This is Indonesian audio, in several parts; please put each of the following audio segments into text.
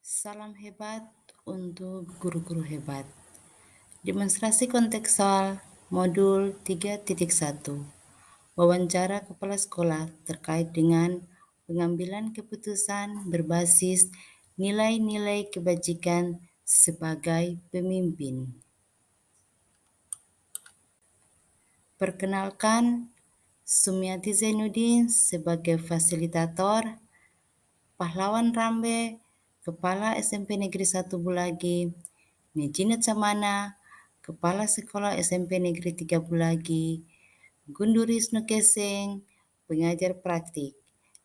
Salam hebat untuk guru-guru hebat. Demonstrasi kontekstual modul 3.1. Wawancara kepala sekolah terkait dengan pengambilan keputusan berbasis nilai-nilai kebajikan sebagai pemimpin. Perkenalkan, Sumiati Zainuddin sebagai fasilitator, Pahlawan Rambe, Kepala SMP Negeri 1 Bulagi, Nejina Camana, Kepala Sekolah SMP Negeri 3 Bulagi, Gunduris Nukeseng, pengajar praktik,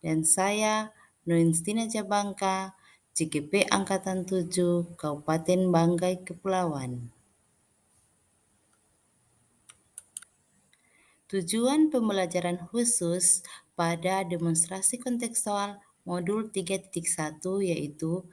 dan saya, Noenstina Jabangka, JGP Angkatan 7, Kabupaten Banggai Kepulauan. Tujuan pembelajaran khusus pada demonstrasi kontekstual modul 3.1 yaitu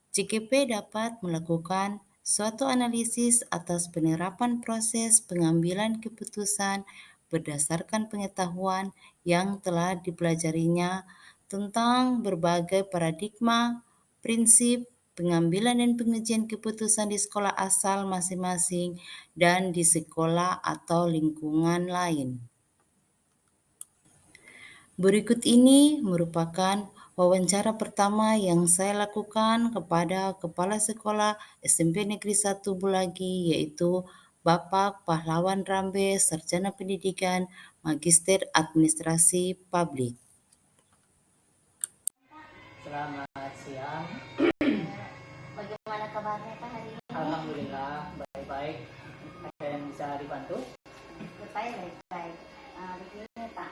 JGP dapat melakukan suatu analisis atas penerapan proses pengambilan keputusan berdasarkan pengetahuan yang telah dipelajarinya tentang berbagai paradigma, prinsip, pengambilan dan pengujian keputusan di sekolah asal masing-masing dan di sekolah atau lingkungan lain. Berikut ini merupakan wawancara pertama yang saya lakukan kepada Kepala Sekolah SMP Negeri 1 Bulagi, yaitu Bapak Pahlawan Rambe, Sarjana Pendidikan, Magister Administrasi Publik. Selamat siang. Bagaimana kabarnya Pak hari ini? Alhamdulillah baik-baik. Ada yang bisa dibantu? Baik. Begini Pak,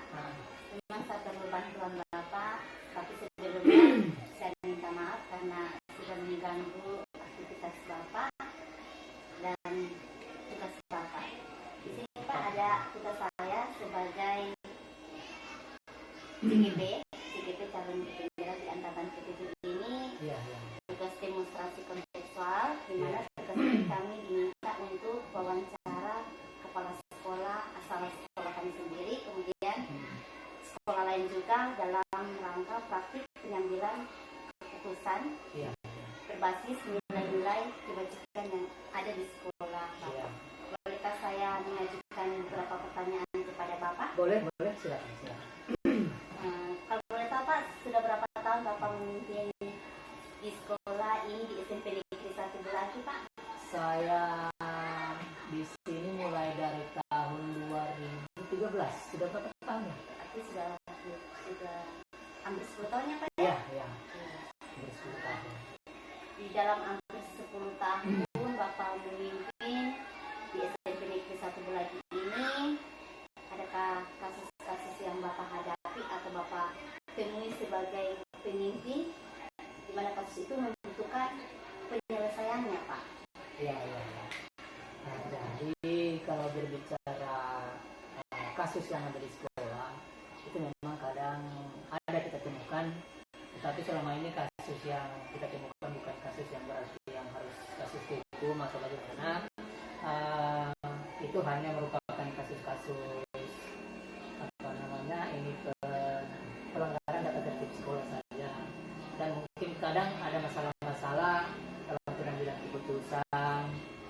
memang saya perlu bantuan Bapak, tapi sebelumnya saya minta maaf karena sudah mengganggu aktivitas Bapak dan tugas Bapak. Di sini Pak ada tugas saya sebagai CGP calon kepala di Angkatan ke-7 ini. Iya. Tugas demonstrasi kontekstual di mana tugas kami diminta untuk wawancara kepala sekolah asal sekolah kami sendiri, kemudian sekolah lain juga dalam rangka praktik pengambilan keputusan berbasis nilai-nilai kebajikan yang ada di sekolah Bapak. Bolehkah saya mengajukan beberapa pertanyaan kepada Bapak? Boleh, silakan. Kalau boleh tahu Pak, sudah berapa tahun Bapak memimpin di sekolah ini di SMP Negeri 1 Bulagi Pak? Saya di sini mulai dari tahun 2013. Sudah berapa tahun ya? Berarti sudah hampir 10 tahun ya Pak? Iya. Hampir 10 tahun. Di dalam hampir 10 tahun Bapak memimpin di SMP Negeri 1 Bulagi ini, adakah kasus-kasus yang Bapak hadapi atau Bapak temui sebagai pemimpin di mana kasus itu membutuhkan penyelesaiannya Pak? Iya. Nah, jadi kalau berbicara kasus yang ada di sekolah itu memang kadang ada kita temukan, tetapi selama ini kasus yang kita temukan bukan kasus yang berarti yang harus kasus hukum atau bagaimana. Itu hanya merupakan kasus-kasus pelanggaran data tertib sekolah saja, dan mungkin kadang ada masalah-masalah dalam pengambilan keputusan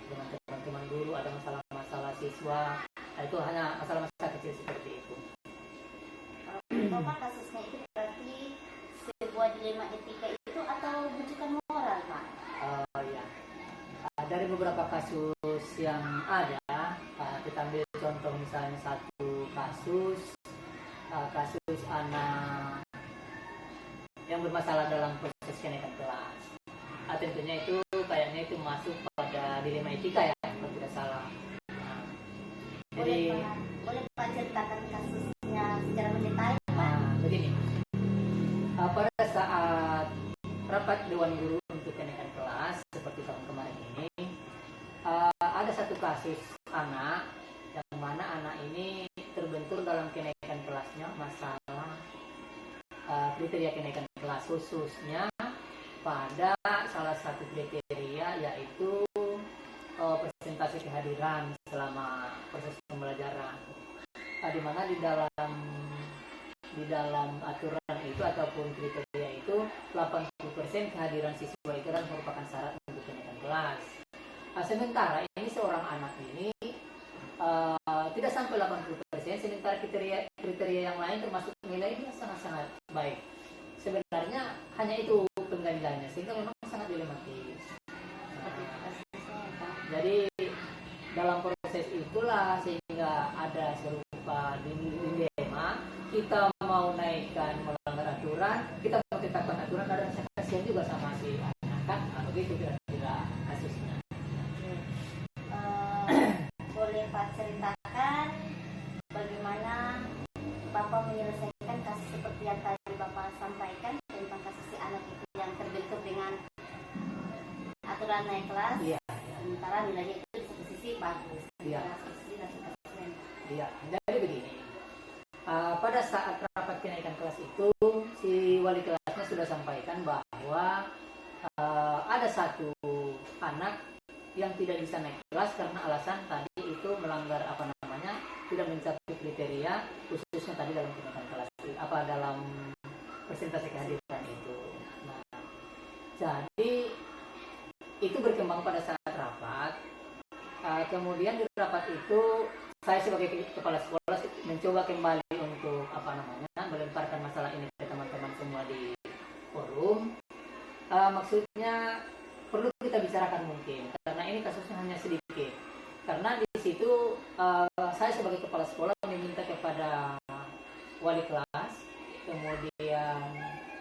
dengan teman-teman guru, ada masalah-masalah siswa. Nah, itu hanya masalah-masalah kecil seperti itu. Kalau Bapak kasusnya itu berarti sebuah dilema etika itu atau bujukan moral Pak? Ya. Dari beberapa kasus yang ada, kita ambil contoh misalnya satu kasus anak yang bermasalah dalam proses kenaikan kelas. Tentunya itu kayaknya itu masuk pada dilema etika ya, kalau tidak salah. Boleh Pak ceritakan kasusnya secara mendetail? Begini, pada saat rapat Dewan Guru untuk kenaikan kelas seperti tahun kemarin ini, ada satu kasus anak yang mana anak ini terbentur dalam kenaikan kelasnya masalah kriteria kenaikan kelas, khususnya pada salah satu kriteria yaitu persentase kehadiran selama proses pembelajaran, di mana di dalam aturan itu ataupun kriteria itu 80% 50% kehadiran siswa itu adalah merupakan syarat untuk kenaikan kelas. Sementara ini seorang anak ini tidak sampai 80%, sementara kriteria yang lain termasuk nilainya sangat-sangat baik. Sebenarnya hanya itu penggantiannya, sehingga memang sangat dilematis. Jadi dalam proses itulah sehingga ada serupa dilema, kita mau naikkan melanggar aturan, kita mau tetapkan aturan, ada rasa kasihan juga sama si anak kan, begitu kira-kira kasusnya. Boleh Pak ceritakan bagaimana Bapak menyelesaikan kasus seperti yang tadi Bapak sampaikan tentang kasus si anak itu yang terbentur dengan aturan naik kelas, sementara nilainya itu di satu sisi bagus, di satu sisi masih kasihan. Iya, jadi begini. Pada saat rapat kenaikan kelas itu, si wali kelasnya sudah sampaikan bahwa ada satu anak yang tidak bisa naik kelas karena alasan tadi itu melanggar tidak mencapai kriteria, khususnya tadi dalam kenaikan kelas dalam persentase kehadiran itu. Nah, jadi itu berkembang pada saat rapat. Kemudian di rapat itu saya sebagai kepala sekolah mencoba kembali untuk melemparkan masalah ini ke teman-teman semua di forum. Maksudnya perlu kita bicarakan mungkin karena ini kasusnya hanya sedikit. Karena di situ saya sebagai kepala sekolah meminta kepada wali kelas, kemudian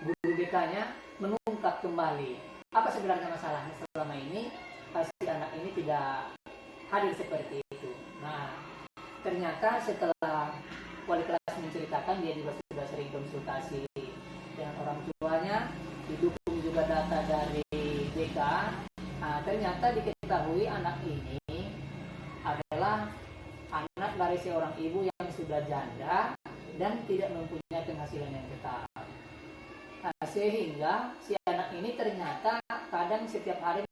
guru BK-nya mengungkap kembali apa sebenarnya masalahnya selama ini si anak ini tidak hadir seperti itu. Nah, ternyata setelah wali kelas menceritakan, dia juga sudah sering konsultasi dengan orang tuanya, didukung juga data dari BK. Ternyata diketahui anak ini adalah anak dari seorang ibu yang sudah janda dan tidak mempunyai penghasilan yang tetap. Sehingga si anak ini ternyata kadang setiap hari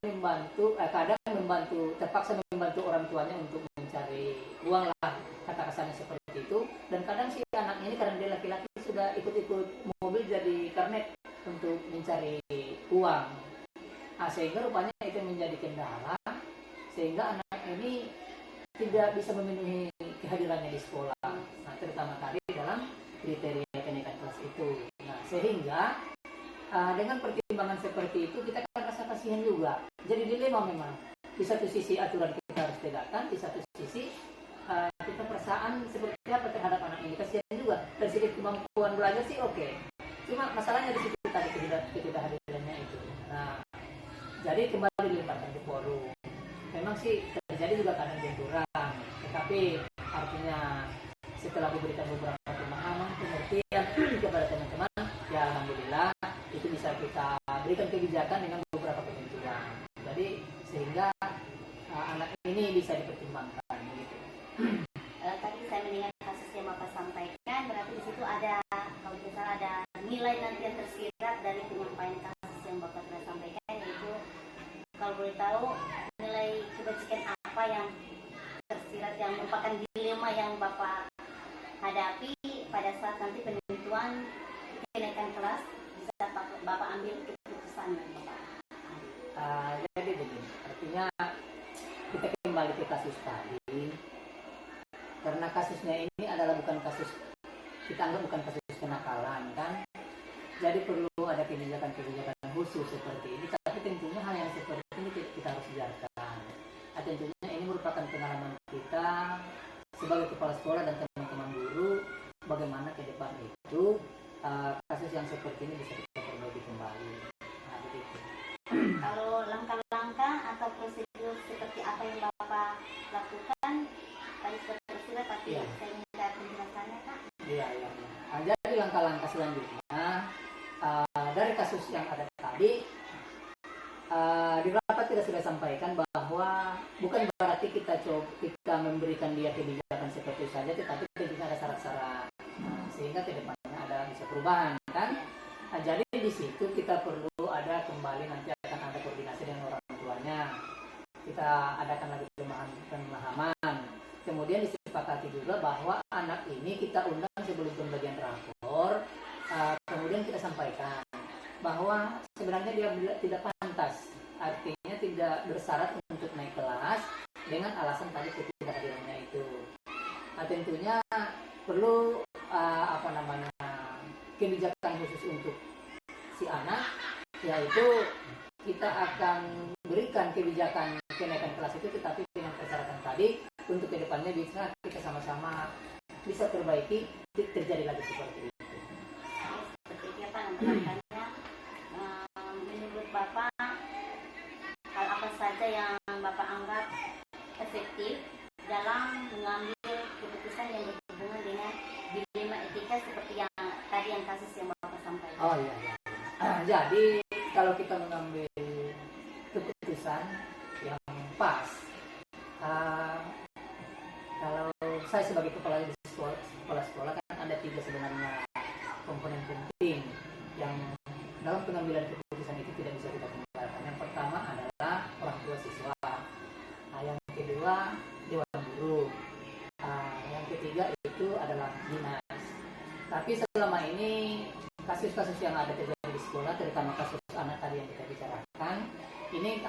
terpaksa membantu orang tuanya untuk mencari uang lah, kata kasarnya seperti itu. Dan kadang si anak ini karena dia laki-laki sudah ikut-ikut mobil jadi karnet untuk mencari uang. Sehingga rupanya itu menjadi kendala, sehingga anak ini tidak bisa memenuhi kehadirannya di sekolah. Nah, terutama tadi dalam kriteria kenaikan kelas itu. Nah, sehingga dengan pertimbangan seperti itu kita akan rasa kasihan juga. Jadi dilema memang. Di satu sisi aturan kita harus tegakkan, di satu sisi kita perasaan seperti apa terhadap anak ini, kasihan juga. Dari segi kemampuan belajar sih oke. Cuma masalahnya di situ tadi ketidakhadirannya itu. Nah, jadi kembali dilemparkan di forum. Memang sih terjadi juga kadang benturan, tetapi artinya setelah diberikan beberapa pemahaman, pengertian kepada teman-teman, ya alhamdulillah itu bisa kita berikan kebijakan dengan beberapa ketentuan. Jadi sehingga anak ini bisa dipertimbangkan gitu. Tadi saya mendengar kasus yang Bapak sampaikan, berarti di situ ada, kalau misalnya ada nilai nanti yang tersirat dari penyampaian kasus yang Bapak telah sampaikan, yaitu kalau boleh tahu nilai kebajikan apa yang tersirat yang merupakan dilema yang Bapak hadapi pada saat nanti penentuan kenaikan kelas, bisa Bapak ambil keputusan Bapak. Jadi begini, artinya kita kembali ke kasus tadi, karena kasusnya ini adalah bukan kasus, kita anggap bukan kasus kenakalan kan, jadi perlu ada kebijakan-kebijakan khusus seperti ini. Tapi tentunya hal yang seperti ini kita harus biarkan. Tentunya ini merupakan pengalaman kita sebagai kepala sekolah dan teman-teman guru, bagaimana ke depan itu kasus yang seperti ini bisa kita perbaiki kembali. Nah, begitu. Kalau langkah-langkah atau prosedur seperti apa yang Bapak lakukan tadi sudah tersirat, tapi saya minta penjelasannya Pak. Iya. Jadi langkah-langkah selanjutnya dari kasus yang ada tadi, di rapat kita sudah sampaikan bahwa bukan berarti kita memberikan dia kebijakan seperti itu saja, tetapi tentunya ada syarat-syarat sehingga ke depannya ada bisa perubahan kan. Jadi di situ kita perlu ada kembali, nanti akan ada koordinasi dengan orang tuanya, kita adakan lagi pemahaman. Kemudian disepakati juga bahwa anak ini kita undang sebelum pembagian rapor, kemudian kita sampaikan bahwa sebenarnya dia tidak pantas, artinya tidak bersyarat untuk naik kelas dengan alasan tadi ketidakhadirannya itu. Nah, tentunya perlu kebijakan khusus untuk si anak, yaitu kita akan berikan kebijakan kenaikan kelas itu, tetapi dengan persyaratan tadi untuk kedepannya bisa kita sama-sama bisa perbaiki, terjadi lagi seperti itu. Seperti apa menerapkannya? Menurut Bapak, hal apa saja yang Bapak anggap efektif dalam mengambil keputusan yang berhubungan dengan dilema etika seperti yang tadi yang kasus yang Bapak sampaikan? Oh iya. Jadi kalau kita mengambil keputusan yang pas, kalau saya sebagai kepala di sekolah kan ada 3 sebenarnya komponen penting yang dalam pengambilan keputusan itu tidak bisa kita tinggalkan. Yang pertama adalah orang tua siswa, yang kedua dewan guru, yang ketiga itu adalah dinas. Tapi selama ini kasus-kasus yang ada terjadi di sekolah, terutama kasus anak tadi yang kita bicarakan, ini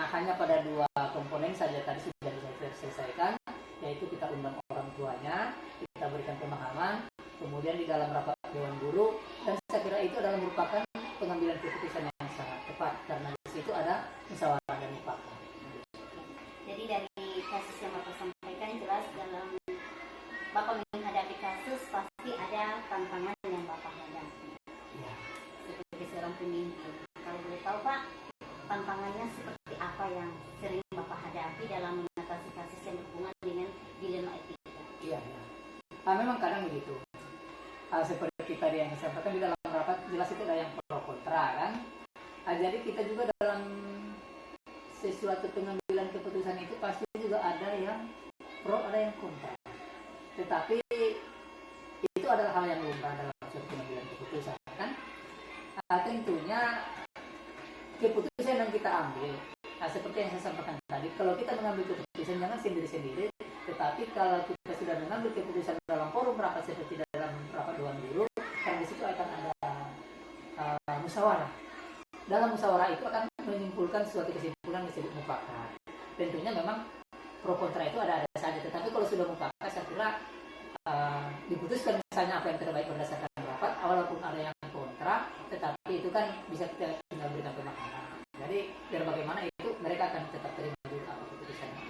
hanya pada 2 komponen saja tadi sudah bisa diselesaikan, yaitu kita undang orang tuanya, kita berikan pemahaman, kemudian di dalam rapat dewan guru, dan saya kira itu adalah merupakan pengambilan keputusan yang sangat tepat karena di situ ada musyawarah dan mufakat. Jadi dari kasus yang Bapak sampaikan jelas dalam Bapak menghadapi kasus pasti ada tantangan yang Bapak hadapi. Ya. Sebagai seorang pemimpin, kalau boleh tahu Pak, tantangannya seperti apa yang sering Bapak hadapi dalam mengatasi kasus yang berhubungan dengan dilema etika? Iya. Memang kadang begitu. Seperti tadi yang saya sampaikan di dalam rapat, jelas itu ada yang pro kontra kan. Jadi kita juga dalam sesuatu pengambilan keputusan itu pasti juga ada yang pro, ada yang kontra. Tetapi itu adalah hal yang lumrah dalam suatu pengambilan keputusan kan. Tentunya keputusan yang kita ambil, seperti yang saya sampaikan tadi, kalau kita mengambil keputusan jangan sendiri-sendiri, tetapi kalau kita sudah mengambil keputusan dalam forum rapat seperti dalam rapat dewan guru, karena di situ akan ada musyawarah. Dalam musyawarah itu akan menyimpulkan suatu kesimpulan disebut mufakat. Tentunya memang pro kontra itu ada saja, tetapi kalau sudah mufakat, saya kira diputuskan misalnya apa yang terbaik berdasarkan rapat, walaupun ada yang kontra, tetapi itu kan bisa kita tinggal berikan pemahaman. Jadi biar bagaimana itu mereka akan tetap terima dulu apa keputusannya.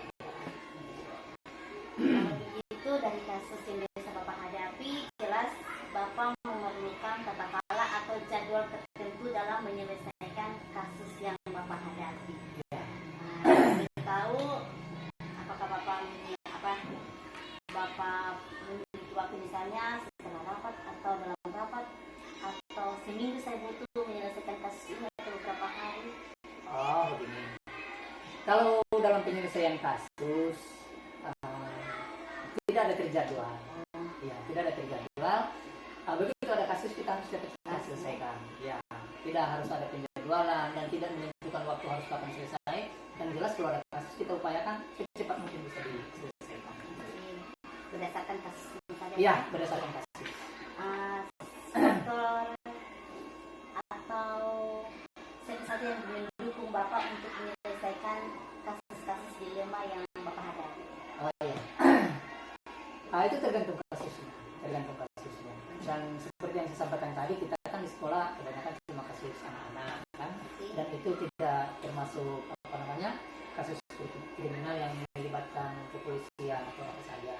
Kalau begitu dari kasus yang biasa Bapak hadapi, jelas Bapak memerlukan tata cara atau jadwal tertentu dalam menyelesaikan kasus yang Bapak hadapi. Ya. Boleh tahu apakah Bapak memiliki waktu misalnya setelah rapat atau dalam rapat, atau seminggu saya butuh menyelesaikan kasus ini atau beberapa hari? Oh begini. Kalau dalam penyelesaian kasus tidak ada terjadwal. Ya, tidak ada terjadwal. Begitu ada kasus kita harus cepat selesaikan. Ya, tidak harus ada penjadwalan dan tidak menentukan waktu harus kapan selesai. Dan jelas kalau ada kasus kita upayakan secepat mungkin bisa diselesaikan. Berdasarkan kasus ini saja. Ya, berdasarkan kasus. Faktor atau sesuatu yang mendukung Bapak untuk menyelesaikan kasus-kasus dilema yang Bapak hadapi? Oh iya. Itu tergantung kasusnya. Dan seperti yang saya sampaikan tadi, kita kan di sekolah kebanyakan cuma kasus anak-anak kan, dan itu tidak termasuk kasus kriminal yang melibatkan kepolisian atau apa saja.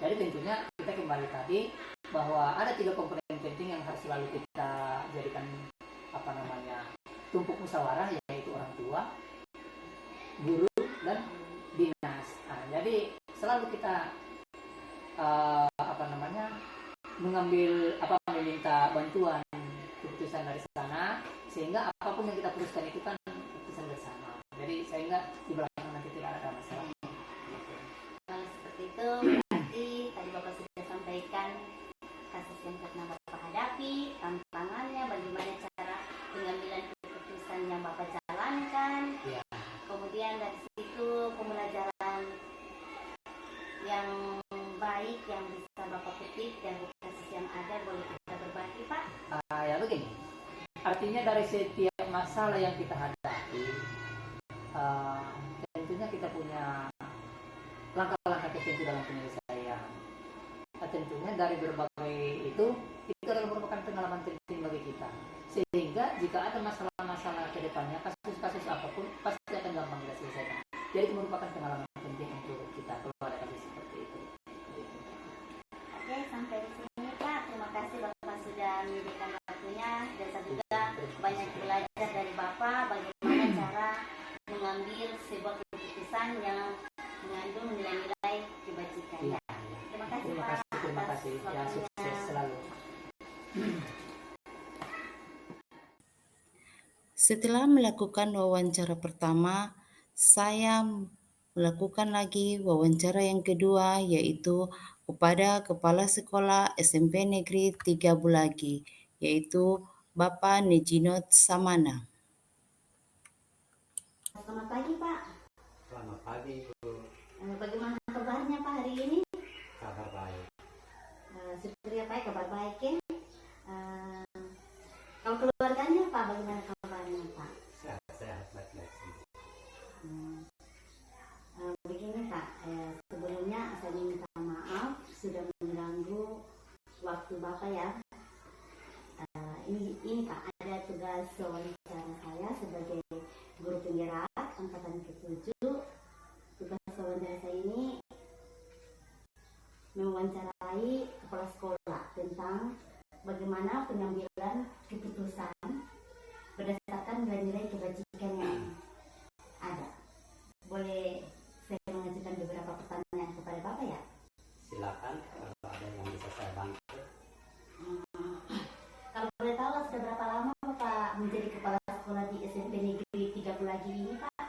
Jadi tentunya kita kembali tadi bahwa ada 3 komponen penting yang harus selalu kita jadikan tumpuk musyawarah, yaitu orang tua, guru, dan dinas. Jadi selalu kita meminta bantuan keputusan dari sana, sehingga apapun yang kita putuskan itu kan keputusan bersama. Jadi sehingga di belakang nanti tidak ada masalah. Kalau seperti itu, berarti tadi Bapak sudah sampaikan kasus yang pernah Bapak hadapi, tantangannya, bagaimana cara pengambilan keputusan yang Bapak jalankan. Ya. Kemudian dari situ pembelajaran yang baik yang bisa Bapak petik dari kasus yang ada, boleh kita berbagi Pak? Ya begini, artinya dari setiap masalah yang kita hadapi, tentunya kita punya langkah-langkah tertentu dalam penyelesaian. Tentunya dari berbagai itu adalah merupakan pengalaman penting bagi kita, sehingga jika ada masalah-masalah ke depannya, kasus-kasus apapun pasti akan gampang kita selesaikan. Jadi itu merupakan pengalaman penting untuk kita kalau ada kasus seperti itu. Oke, sampai di sini Pak. Terima kasih Bapak sudah menyediakan waktunya, dan saya juga banyak belajar dari Bapak bagaimana cara mengambil sebuah keputusan yang mengandung nilai-nilai kebajikan. Iya. Terima kasih Terima Pak. kasih, terima kasih. Ya, sukses selalu. Setelah melakukan wawancara pertama, saya melakukan lagi wawancara yang kedua, yaitu kepada Kepala Sekolah SMP Negeri 3 Bulagi, yaitu Bapak Nejinot Samana. Selamat pagi Pak. Selamat pagi Bu, Bagaimana kabarnya Pak hari ini? kabar baik. Syukur ya Pak, kabar baik ya. Kalau keluarganya Pak, bagaimana kabarnya Pak? Sehat-sehat baik-baik semua. Begini Pak, sebelumnya saya minta maaf sudah mengganggu waktu Bapak ya. Ini Pak, ada tugas wawancara saya sebagai guru penggerak angkatan ke-7. Tugas wawancara saya ini mewawancarai kepala sekolah tentang bagaimana pengambilan keputusan berdasarkan nilai-nilai kebajikan yang ada. Boleh saya mengajukan beberapa pertanyaan kepada Bapak ya? Silakan kalau ada yang bisa saya bantu. Kalau boleh tahu sudah berapa lama Bapak menjadi kepala sekolah di SMP Negeri 3 Bulagi ini Pak?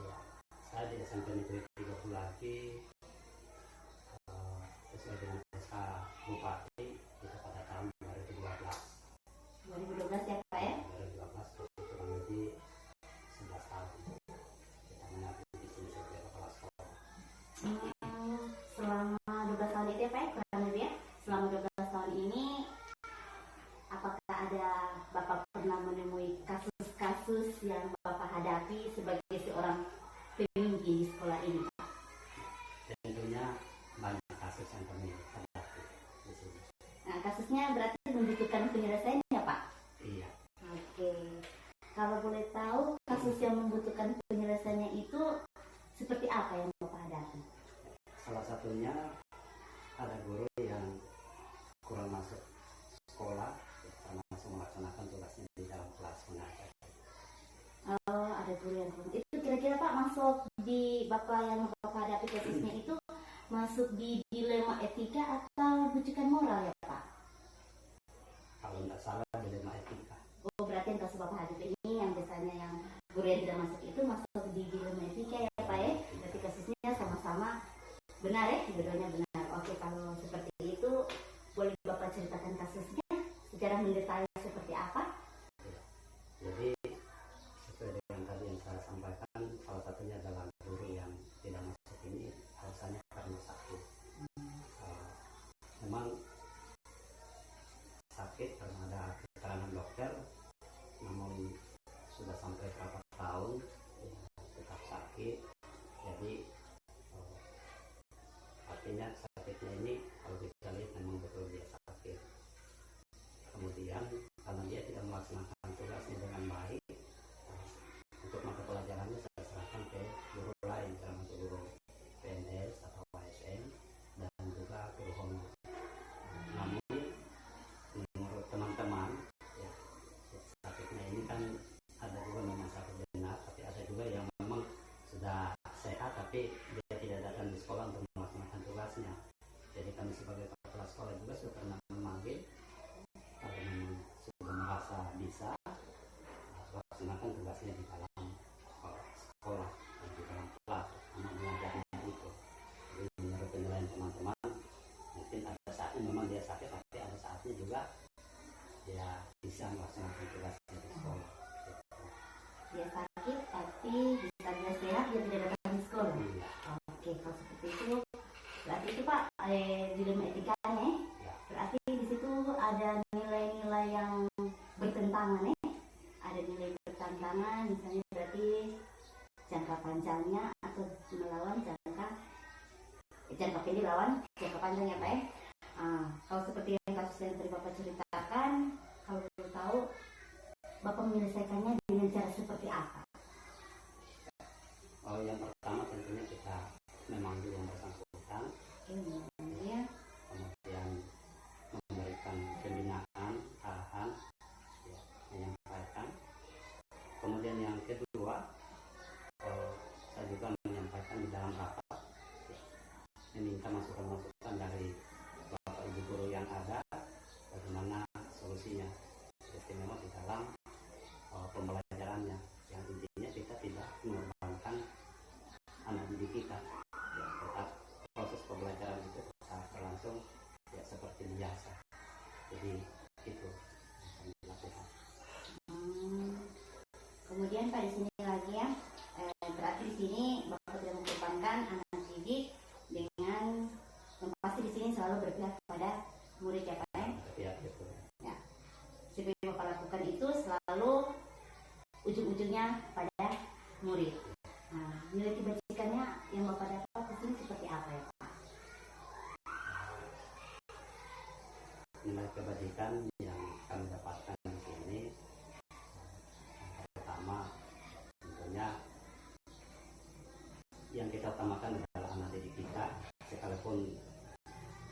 Ya, saya di SMP Negeri 3 Bulagi sesuai dengan SK Bupati itu pada tahun 2012. 2012 ya Pak ya? 2012 itu kurang lebih 11 tahun. Kita mengabdi di sini sebagai kepala sekolah. Selama 12 tahun itu ya Pak, kurang lebih ya. Selama 12 tahun ini, apakah ada Bapak pernah menemui kasus-kasus yang Bapak hadapi sebagai seorang pemimpin di sekolah ini Pak? Tentunya banyak kasus yang kami hadapi di sini. Nah, kasusnya berarti membutuhkan penyelesaian ya Pak? Iya. Oke. Kalau boleh tahu, kasus yang membutuhkan penyelesaiannya itu seperti apa yang Bapak hadapi? Salah satunya ada guru yang kurang masuk sekolah, termasuk melaksanakan tugasnya di dalam kelas mengajar. Oh, ada guru yang kurang. Itu kira-kira Pak masuk di Bapak yang Bapak hadapi kasusnya itu masuk di dilema etika atau bujukan moral ya Pak? Kalau tidak salah dilema etika. Oh, berarti yang kasus Bapak hadapi ini yang biasanya yang guru yang tidak masuk itu masuk di dilema etika ya Pak ya? Berarti kasusnya sama-sama benar ya? Keduanya benar. Oke, kalau seperti itu boleh Bapak ceritakan kasusnya secara mendetail seperti apa? Jadi sesuai dengan tadi yang saya sampaikan, salah satunya adalah guru yang tidak masuk ini alasannya karena sakit. Memang sakit karena ada keterangan dokter, namun sudah sampai berapa tahun ya, tetap sakit. Jadi artinya sakitnya ini kalau kita lihat memang betul dia sakit. Kemudian karena dia tidak melaksanakan tugasnya dengan baik, untuk mata pelajarannya saya serahkan ke guru lain, termasuk guru PNS atau ASN dan juga guru honor. Namun menurut teman-teman ya, sakitnya ini kan ada juga memang sakit benar, tapi ada juga yang memang sudah sehat tapi dia tidak datang di sekolah untuk melaksanakan tugasnya. Jadi kami sebagai kepala sekolah juga sudah pernah memanggil, kalau memang sudah merasa bisa laksanakan tugasnya di dalam sekolah dan di dalam kelas anak mengajarnya itu. Jadi menurut penilaian teman-teman, mungkin ada saatnya memang dia sakit, tapi ada saatnya juga dia bisa melaksanakan tugasnya di sekolah. Dia sakit tapi bisa dia sehat, dia tidak datang di sekolah. Iya. Oke, kalau seperti itu berarti itu Pak dilema etikanya Ya. berarti di situ ada nilai-nilai yang bertentangan ada nilai jangka panjangnya atau melawan jangka pendek lawan jangka panjang ya Pak ya. Kalau seperti yang kasus yang tadi Bapak ceritakan, kalau boleh tahu Bapak menyelesaikannya dengan cara seperti apa? Yang pertama tentunya kita memanggil yang bersangkutan, Kemudian kemudian memberikan pembinaan, arahan, ya, menyampaikan. Kemudian yang kedua, saya juga menyampaikan di dalam rapat, ya, meminta masukan-masukan dari Bapak Ibu guru yang ada, bagaimana solusinya, terutama di dalam pembelajarannya. Yang intinya kita tidak mengorbankan anak didik kita, ya, tetap proses pembelajaran itu tetap berlangsung ya seperti biasa. Jadi itu yang kami lakukan. kemudian Pak di sini lagi ya, berarti di sini Bapak tidak mengorbankan anak didik dengan yang pasti di sini selalu berpihak kepada murid ya Pak ya. Ya, gitu. Ya. Seperti yang Bapak lakukan itu selalu ujung-ujungnya pada murid. Nilai kebajikannya yang Bapak dapat di sini seperti apa ya Pak? Nilai kebajikan yang kami dapatkan di sini, yang pertama tentunya yang kita utamakan adalah anak didik kita, sekalipun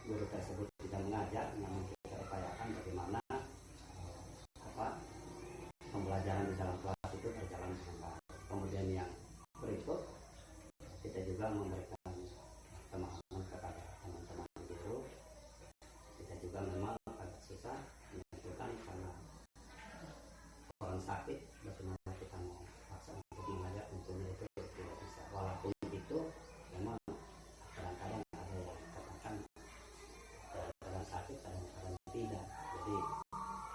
guru tersebut tidak mengajar, namun kita upayakan bagaimana pembelajaran di dalam kelas itu berjalan dengan baik. Kemudian yang berikut, kita juga memberikan pemahaman kepada teman-teman guru. Kita juga memang agak susah menentukan karena orang sakit, bagaimana kita mau paksa untuk mengajar, tentunya itu tidak bisa. Walaupun itu memang kadang-kadang ada yang katakan kadang sakit, kadang-kadang tidak. Jadi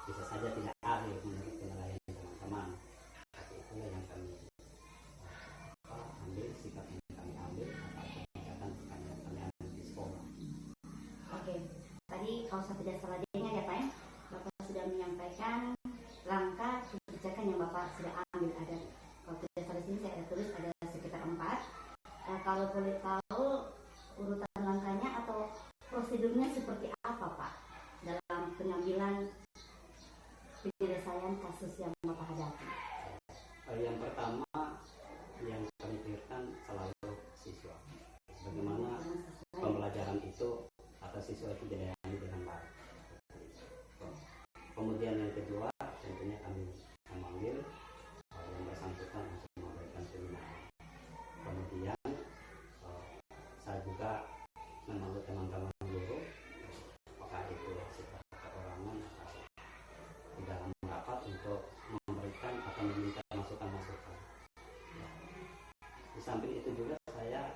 bisa saja tidak adil menurut penilaian teman-teman. Tapi itulah yang kami ambil, sikap yang kami ambil, atau kebijakan yang kami ambil di sekolah. Oke, tadi kalau saya tidak salah dengar ya Pak ya, Bapak sudah menyampaikan langkah kebijakan yang Bapak sudah ambil. Ada, kalau tidak salah sini saya ada tulis ada sekitar 4. Kalau boleh tahu urutan langkahnya atau prosedurnya seperti apa Pak dalam pengambilan penyelesaian kasus yang Bapak hadapi? Yang pertama yang kami pikirkan selalu siswa. Bagaimana pembelajaran itu atau siswa itu dilayani dengan baik. Kemudian yang kedua tentunya kami memanggil yang bersangkutan untuk memberikan pembinaan. Kemudian saya juga memanggil teman-teman guru, apakah itu secara perorangan atau di dalam rapat untuk memberikan atau meminta masukan-masukan. Di samping itu juga saya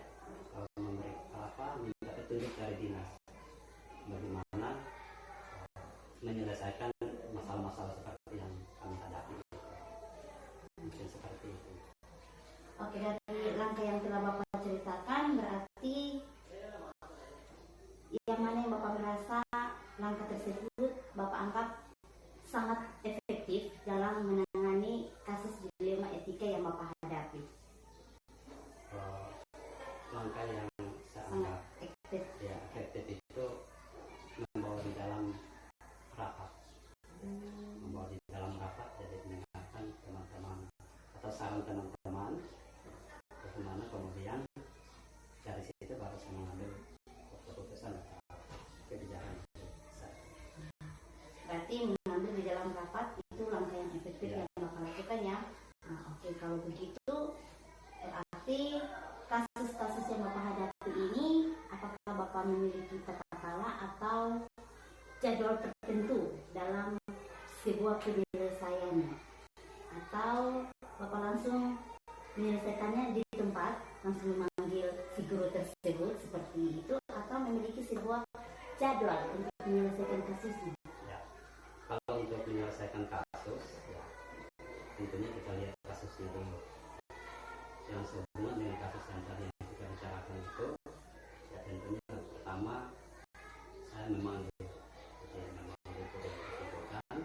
minta petunjuk dari dinas bagaimana menyelesaikan masalah-masalah seperti yang kami hadapi. Mungkin seperti itu. Oke, dari langkah yang telah Bapak ceritakan berarti yang mana yang Bapak merasa langkah tersebut Bapak anggap sangat efektif dalam menangani kasus dilema etika yang Bapak hadapi? Langkah yang saya Sangat anggap efektif. ya efektif itu membawa di dalam rapat, jadi mendengarkan teman-teman atau saran teman-teman, bagaimana kemudian dari situ baru saya mengambil keputusan atau kebijakan saya. Berarti mengambil di dalam rapat itu langkah yang efektif Ya. yang Bapak lakukan ya. Oke, kalau begitu berarti kasus-kasus yang Bapak hadapi ini apakah Bapak memiliki tata cara atau jadwal tertentu dalam sebuah penyelesaiannya, atau Bapak langsung menyelesaikannya di tempat, langsung memanggil si guru tersebut seperti itu, atau memiliki sebuah jadwal untuk menyelesaikan kasusnya? Ya. Kalau untuk menyelesaikan kasus, ya, tentunya kita lihat kasusnya dulu. Yang sehubungan dengan kasus yang tadi yang kita bicarakan itu, ya tentunya yang pertama saya memanggil kesimpulan.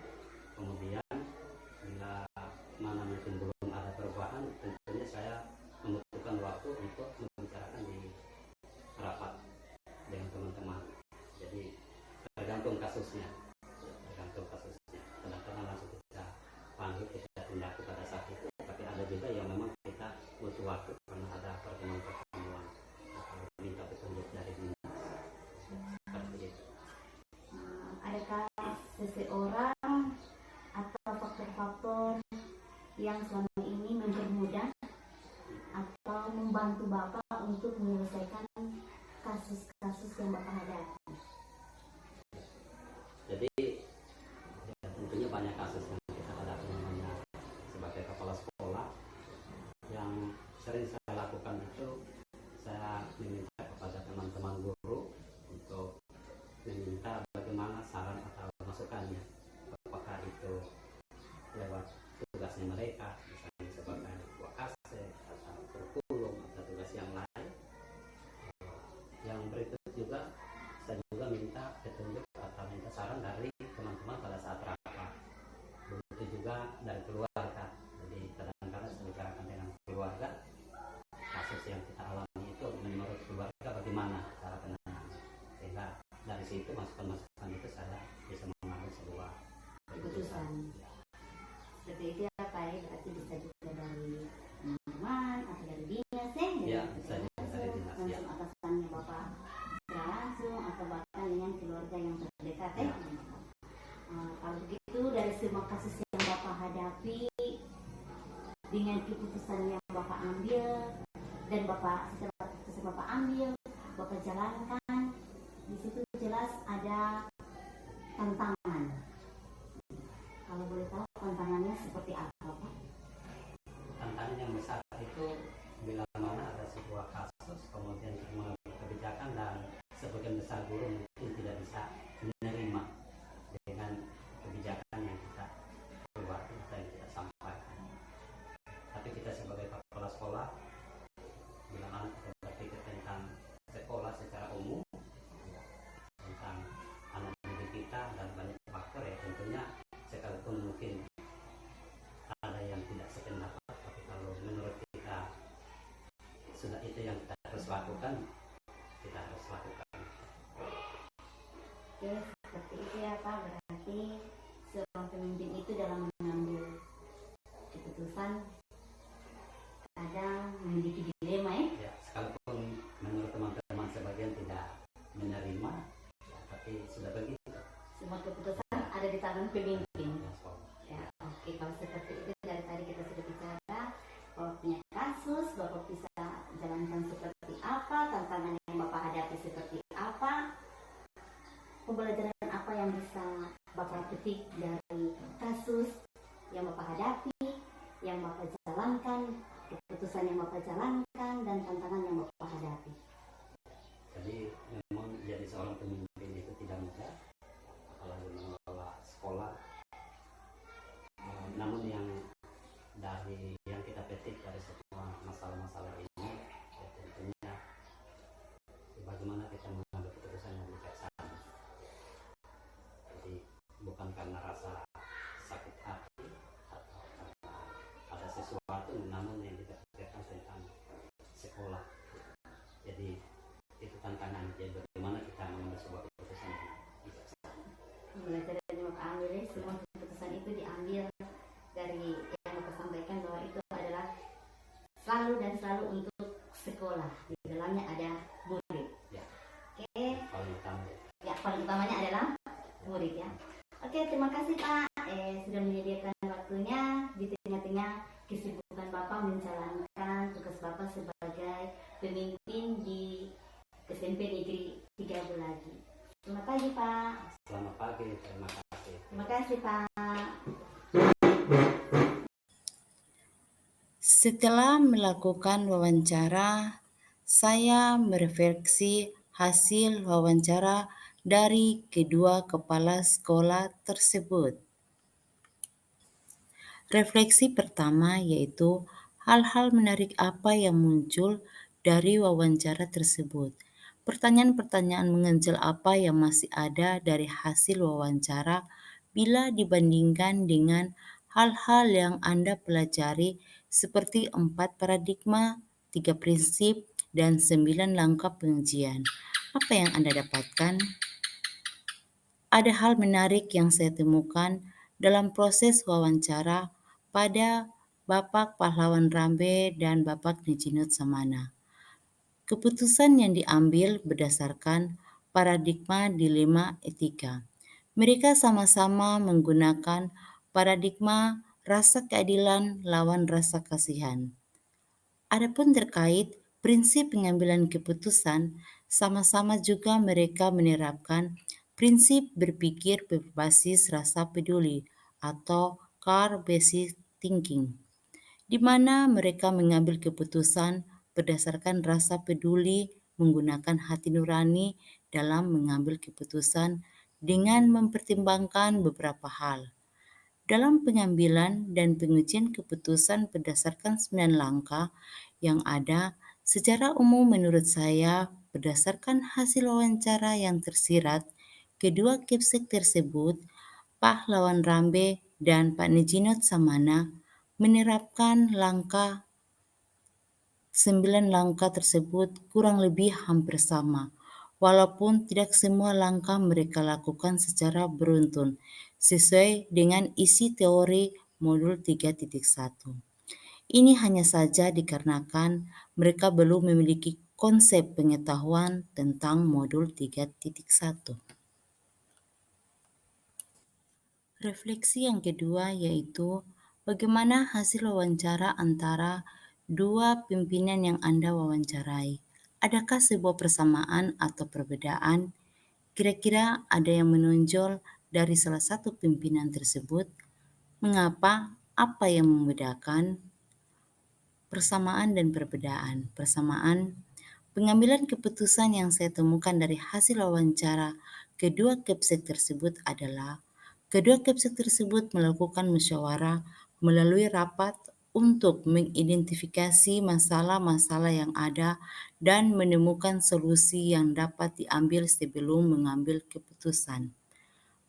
Kemudian bila mana mungkin belum ada perubahan, tentunya saya memutuskan kasusnya, tergantung kasusnya. Kadang-kadang langsung kita panggil, kita tindak pada saat itu, tapi ada juga yang memang kita butuh waktu karena ada pertemuan-pertemuan atau minta petunjuk dari dinas seperti itu. Adakah seseorang atau faktor-faktor yang selama ini mempermudah atau membantu Bapak untuk menyelesaikan kasus-kasus yang Bapak hadapi? Jadi ya, tentunya banyak kasus yang kita hadapi namanya sebagai kepala sekolah. Yang sering saya lakukan itu saya meminta kepada teman-teman guru untuk meminta bagaimana saran atau masukannya, apakah itu lewat tugasnya mereka, misalnya sebagai wakase atau kurikulum atau tugas yang lain. Yang berikut juga saya juga minta petunjuk atau minta saran dari teman-teman pada saat rapat. Begitu juga dari keluarga. Jadi kadang-kadang saya bicarakan dengan keluarga, kasus yang kita alami itu menurut keluarga bagaimana cara penanganannya, sehingga dari situ masukan-masukan itu saya bisa mengambil sebuah keputusan. Seperti itu ya Pak, berarti bisa juga dari teman-teman atau dari dinas Ya, bisa juga dari dinas, ya. langsung atasannya Bapak bisa langsung atau bahkan dengan keluarga yang terdekat ya. Kalau begitu dari semua kasus yang Bapak hadapi dengan keputusan yang Bapak ambil dan setelah keputusan Bapak ambil, Bapak jalankan, di situ jelas ada tantangan. Kalau boleh tahu tantangannya seperti apa Pak? Tantangan yang besar itu bila mana ada sebuah kasus kemudian kita mengambil kebijakan dan sebagian besar guru mungkin tidak bisa menerima dengan kebijakan yang kita keluar atau yang kita sampaikan. Tapi kita sebagai kepala sekolah, bila mana kita berpikir tentang sekolah secara umum, tentang anak didik kita dan banyak faktor ya, tentunya sekalipun mungkin ada yang tidak sependapat, tapi kalau menurut kita sudah itu yang kita harus lakukan, kita harus lakukan. Oke, seperti itu ya Pak. Berarti seorang pemimpin itu dalam mengambil keputusan kadang memiliki dilema ya. Ya, sekalipun menurut teman-teman sebagian tidak menerima, ya, tapi sudah begitu. Semua keputusan ada di tangan pemimpin. Ya, sekolah. Ya, oke, kalau seperti itu dari tadi kita sudah bicara bahwa punya kasus, Bapak bisa jalankan seperti apa, tantangan yang Bapak hadapi seperti apa, pembelajaran apa yang bisa Bapak petik dari kasus yang Bapak hadapi, yang Bapak jalankan, keputusan yang Bapak jalankan, dan tantangan yang Bapak hadapi. Jadi memang jadi seorang pemimpin itu tidak mudah, apalagi mengelola sekolah. Namun yang dari yang kita petik dari semua masalah-masalah ini, ya tentunya bagaimana kita mengambil keputusan yang bijaksana. Jadi bukan karena rasa sakit hati atau karena ada sesuatu, namun yang kita pikirkan tentang sekolah. Jadi itu tantangan. Jadi bagaimana kita mengambil sebuah keputusan yang bijaksana. Pembelajaran yang Bapak ambil, semua keputusan itu diambil dari yang Bapak sampaikan bahwa itu adalah selalu dan selalu untuk sekolah. Di dalamnya ada murid. Ya. Oke, Paling utama ya. ya paling utamanya adalah murid ya. Oke, terima kasih Pak sudah menyediakan waktunya di tengah-tengah kesibukan Bapak menjalankan tugas Bapak sebagai pemimpin di SMP Negeri 3 Bulagi. Selamat pagi Pak. Selamat pagi, terima kasih. Terima kasih Pak. Setelah melakukan wawancara, saya merefleksi hasil wawancara dari kedua kepala sekolah tersebut. Refleksi pertama yaitu hal-hal menarik apa yang muncul dari wawancara tersebut. Pertanyaan-pertanyaan mengganjal apa yang masih ada dari hasil wawancara bila dibandingkan dengan hal-hal yang Anda pelajari seperti 4 paradigma, 3 prinsip, dan 9 langkah pengujian. Apa yang Anda dapatkan? ada hal menarik yang saya temukan dalam proses wawancara pada Bapak Pahlawan Rambe dan Bapak Nijinut Samana. Keputusan yang diambil berdasarkan paradigma dilema etika. Mereka sama-sama menggunakan paradigma rasa keadilan lawan rasa kasihan. Adapun terkait prinsip pengambilan keputusan, sama-sama juga mereka menerapkan prinsip berpikir berbasis rasa peduli atau car-based thinking, di mana mereka mengambil keputusan berdasarkan rasa peduli menggunakan hati nurani dalam mengambil keputusan dengan mempertimbangkan beberapa hal. Dalam pengambilan dan pengujian keputusan berdasarkan 9 langkah yang ada, secara umum menurut saya berdasarkan hasil wawancara yang tersirat, kedua Kipsek tersebut, Pahlawan Rambe dan Pak Nijinot Samana, menerapkan 9 langkah tersebut kurang lebih hampir sama, walaupun tidak semua langkah mereka lakukan secara beruntun, sesuai dengan isi teori modul 3.1. Ini hanya saja dikarenakan mereka belum memiliki konsep pengetahuan tentang modul 3.1. Refleksi yang kedua yaitu bagaimana hasil wawancara antara dua pimpinan yang Anda wawancarai. Adakah sebuah persamaan atau perbedaan? Kira-kira ada yang menonjol dari salah satu pimpinan tersebut? Mengapa? Apa yang membedakan? Persamaan dan perbedaan. Persamaan, pengambilan keputusan yang saya temukan dari hasil wawancara kedua Kepsek tersebut adalah kedua Kepsek tersebut melakukan musyawarah melalui rapat untuk mengidentifikasi masalah-masalah yang ada dan menemukan solusi yang dapat diambil sebelum mengambil keputusan.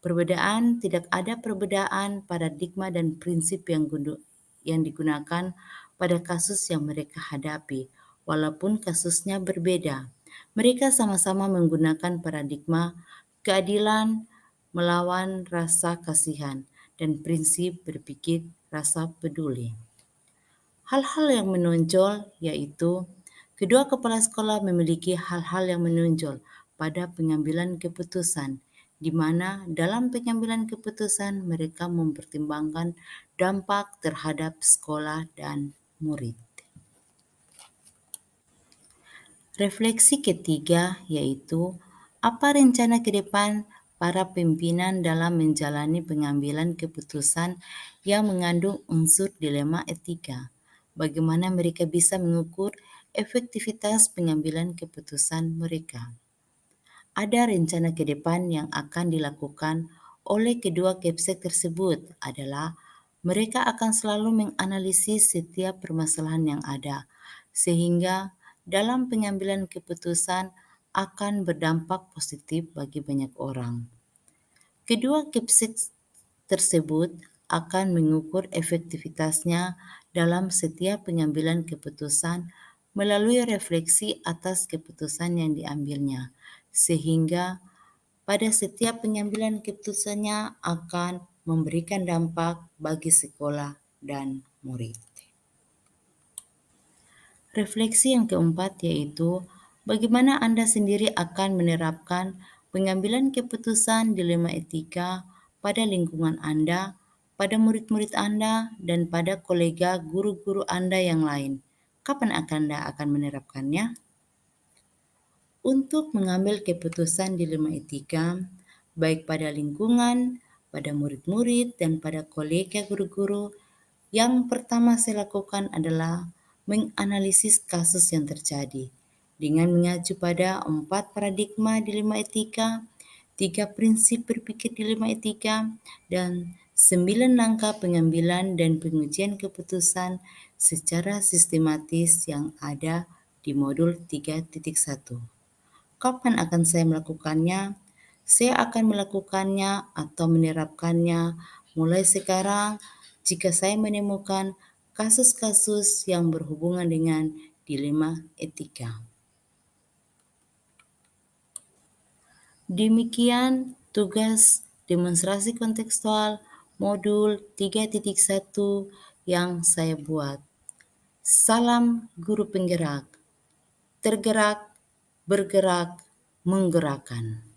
Perbedaan, tidak ada perbedaan paradigma dan prinsip yang digunakan pada kasus yang mereka hadapi, walaupun kasusnya berbeda. Mereka sama-sama menggunakan paradigma keadilan melawan rasa kasihan dan prinsip berpikir rasa peduli. Hal-hal yang menonjol yaitu kedua kepala sekolah memiliki hal-hal yang menonjol pada pengambilan keputusan, di mana dalam pengambilan keputusan mereka mempertimbangkan dampak terhadap sekolah dan murid. Refleksi ketiga yaitu apa rencana ke depan para pimpinan dalam menjalani pengambilan keputusan yang mengandung unsur dilema etika. Bagaimana mereka bisa mengukur efektivitas pengambilan keputusan mereka. Ada rencana ke depan yang akan dilakukan oleh kedua Kepsek tersebut adalah mereka akan selalu menganalisis setiap permasalahan yang ada, sehingga dalam pengambilan keputusan akan berdampak positif bagi banyak orang. Kedua Kepsek tersebut akan mengukur efektivitasnya dalam setiap pengambilan keputusan melalui refleksi atas keputusan yang diambilnya, sehingga pada setiap pengambilan keputusannya akan memberikan dampak bagi sekolah dan murid. Refleksi yang keempat yaitu bagaimana Anda sendiri akan menerapkan pengambilan keputusan dilema etika pada lingkungan Anda, pada murid-murid Anda, dan pada kolega guru-guru Anda yang lain. Kapan Anda akan menerapkannya? Untuk mengambil keputusan dilema etika, baik pada lingkungan, pada murid-murid, dan pada kolega guru-guru, yang pertama saya lakukan adalah menganalisis kasus yang terjadi dengan mengacu pada 4 paradigma dilema etika, 3 prinsip berpikir dilema etika, dan 9 langkah pengambilan dan pengujian keputusan secara sistematis yang ada di modul 3.1. Kapan akan saya melakukannya? Saya akan melakukannya atau menerapkannya mulai sekarang jika saya menemukan kasus-kasus yang berhubungan dengan dilema etika. Demikian tugas demonstrasi kontekstual modul 3.1 yang saya buat. Salam guru penggerak, tergerak, bergerak, menggerakkan.